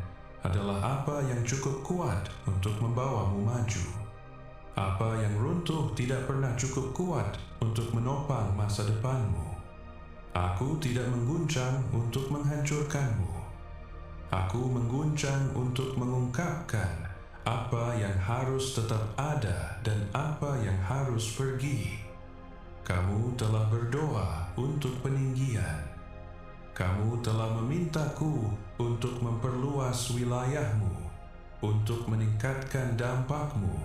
[SPEAKER 1] adalah apa yang cukup kuat untuk membawamu maju. Apa yang runtuh tidak pernah cukup kuat untuk menopang masa depanmu. Aku tidak mengguncang untuk menghancurkanmu. Aku mengguncang untuk mengungkapkan apa yang harus tetap ada dan apa yang harus pergi. Kamu telah berdoa untuk peninggian. Kamu telah memintaku untuk memperluas wilayahmu, untuk meningkatkan dampakmu,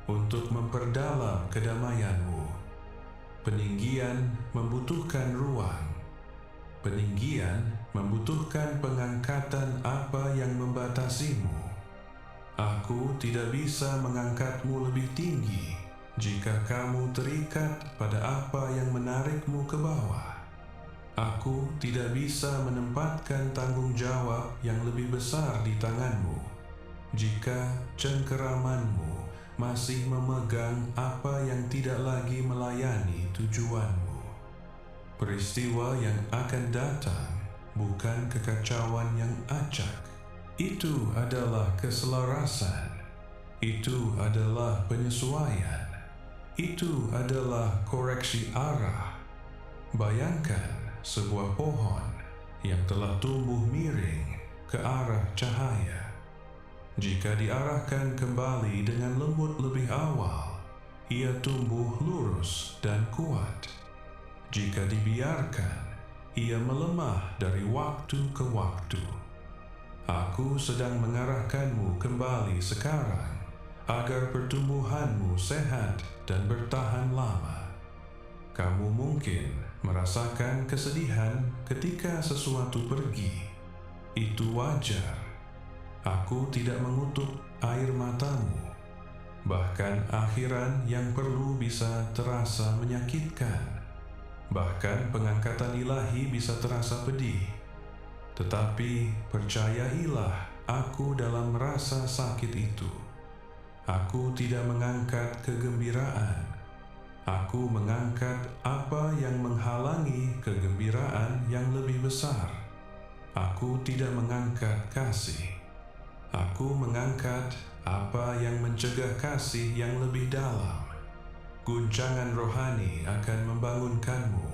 [SPEAKER 1] untuk memperdalam kedamaianmu. Peninggian membutuhkan ruang. Peninggian membutuhkan pengangkatan apa yang membatasimu. Aku tidak bisa mengangkatmu lebih tinggi jika kamu terikat pada apa yang menarikmu ke bawah. Aku tidak bisa menempatkan tanggung jawab yang lebih besar di tanganmu jika cengkeramanmu masih memegang apa yang tidak lagi melayani tujuanmu. Peristiwa yang akan datang bukan kekacauan yang acak. Itu adalah keselarasan. Itu adalah penyesuaian. Itu adalah koreksi arah. Bayangkan sebuah pohon yang telah tumbuh miring ke arah cahaya. Jika diarahkan kembali dengan lembut lebih awal, ia tumbuh lurus dan kuat. Jika dibiarkan, ia melemah dari waktu ke waktu. Aku sedang mengarahkanmu kembali sekarang agar pertumbuhanmu sehat dan bertahan lama. Kamu mungkin merasakan kesedihan ketika sesuatu pergi. Itu wajar. Aku tidak mengutuk air matamu. Bahkan akhiran yang perlu bisa terasa menyakitkan. Bahkan pengangkatan ilahi bisa terasa pedih. Tetapi percayailah aku dalam rasa sakit itu. Aku tidak mengangkat kegembiraan. Aku mengangkat apa yang menghalangi kegembiraan yang lebih besar. Aku tidak mengangkat kasih. Aku mengangkat apa yang mencegah kasih yang lebih dalam. Guncangan rohani akan membangunkanmu.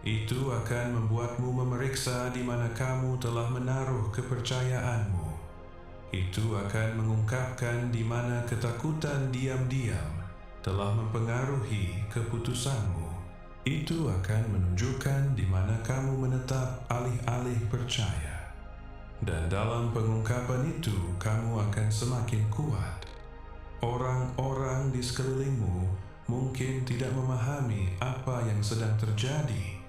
[SPEAKER 1] Itu akan membuatmu memeriksa di mana kamu telah menaruh kepercayaanmu. Itu akan mengungkapkan di mana ketakutan diam-diam telah mempengaruhi keputusanmu. Itu akan menunjukkan di mana kamu menetap alih-alih percaya. Dan dalam pengungkapan itu, kamu akan semakin kuat. Orang-orang di sekelilingmu mungkin tidak memahami apa yang sedang terjadi.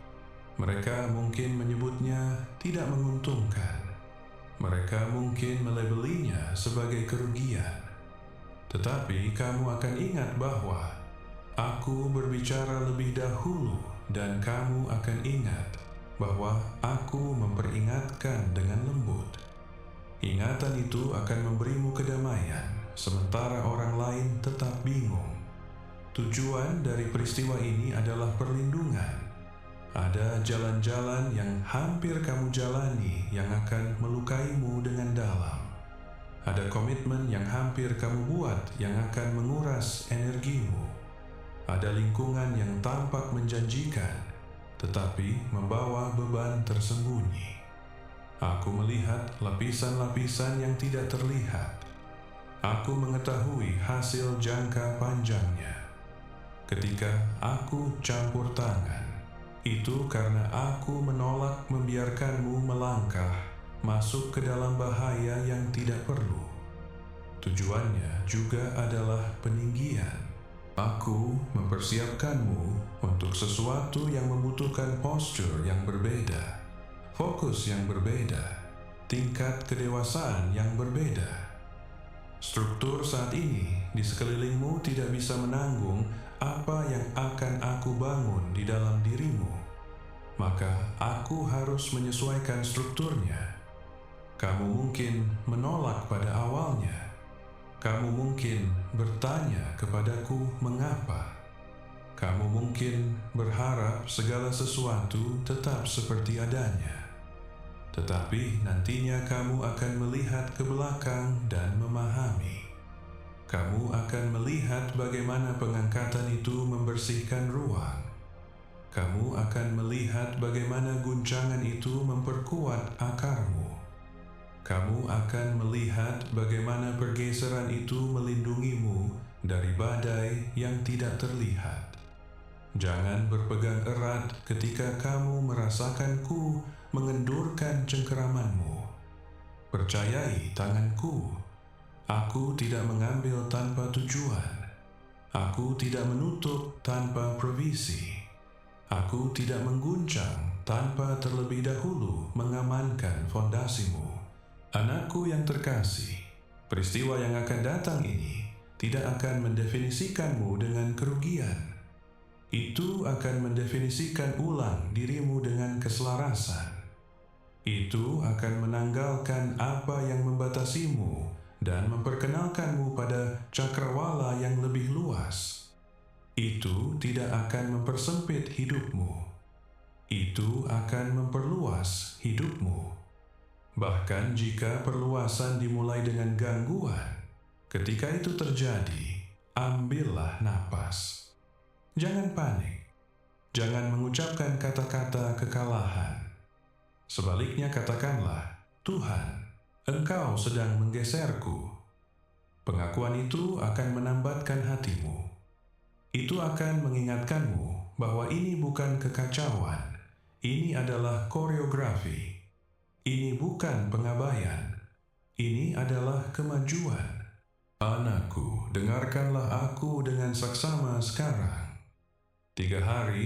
[SPEAKER 1] Mereka mungkin menyebutnya tidak menguntungkan. Mereka mungkin melabelinya sebagai kerugian. Tetapi kamu akan ingat bahwa aku berbicara lebih dahulu dan kamu akan ingat bahwa aku memperingatkan dengan lembut. Ingatan itu akan memberimu kedamaian, sementara orang lain tetap bingung. Tujuan dari peristiwa ini adalah perlindungan. Ada jalan-jalan yang hampir kamu jalani yang akan melukaimu dengan dalam. Ada komitmen yang hampir kamu buat yang akan menguras energimu. Ada lingkungan yang tampak menjanjikan, tetapi membawa beban tersembunyi. Aku melihat lapisan-lapisan yang tidak terlihat. Aku mengetahui hasil jangka panjangnya. Ketika aku campur tangan, itu karena aku menolak membiarkanmu melangkah masuk ke dalam bahaya yang tidak perlu. Tujuannya juga adalah peninggian. Aku mempersiapkanmu untuk sesuatu yang membutuhkan postur yang berbeda, fokus yang berbeda, tingkat kedewasaan yang berbeda. Struktur saat ini di sekelilingmu tidak bisa menanggung apa yang akan aku bangun di dalam dirimu. Maka aku harus menyesuaikan strukturnya. Kamu mungkin menolak pada awalnya. Kamu mungkin bertanya kepadaku mengapa. Kamu mungkin berharap segala sesuatu tetap seperti adanya. Tetapi nantinya kamu akan melihat ke belakang dan memahami. Kamu akan melihat bagaimana pengangkatan itu membersihkan ruang. Kamu akan melihat bagaimana guncangan itu memperkuat akarmu. Kamu akan melihat bagaimana pergeseran itu melindungimu dari badai yang tidak terlihat. Jangan berpegang erat ketika kamu merasakanku mengendurkan cengkeramanmu. Percayai tanganku. Aku tidak mengambil tanpa tujuan. Aku tidak menutup tanpa provisi. Aku tidak mengguncang tanpa terlebih dahulu mengamankan fondasimu. Anakku yang terkasih, peristiwa yang akan datang ini tidak akan mendefinisikanmu dengan kerugian. Itu akan mendefinisikan ulang dirimu dengan keselarasan. Itu akan menanggalkan apa yang membatasimu dan memperkenalkanmu pada cakrawala yang lebih luas. Itu tidak akan mempersempit hidupmu. Itu akan memperluas hidupmu. Bahkan jika perluasan dimulai dengan gangguan, ketika itu terjadi, ambillah napas. Jangan panik. Jangan mengucapkan kata-kata kekalahan. Sebaliknya katakanlah, Tuhan, Engkau sedang menggeserku. Pengakuan itu akan menambatkan hatimu. Itu akan mengingatkanmu bahwa ini bukan kekacauan. Ini adalah koreografi. Ini bukan pengabaian. Ini adalah kemajuan. Anakku, dengarkanlah aku dengan saksama sekarang. 3 hari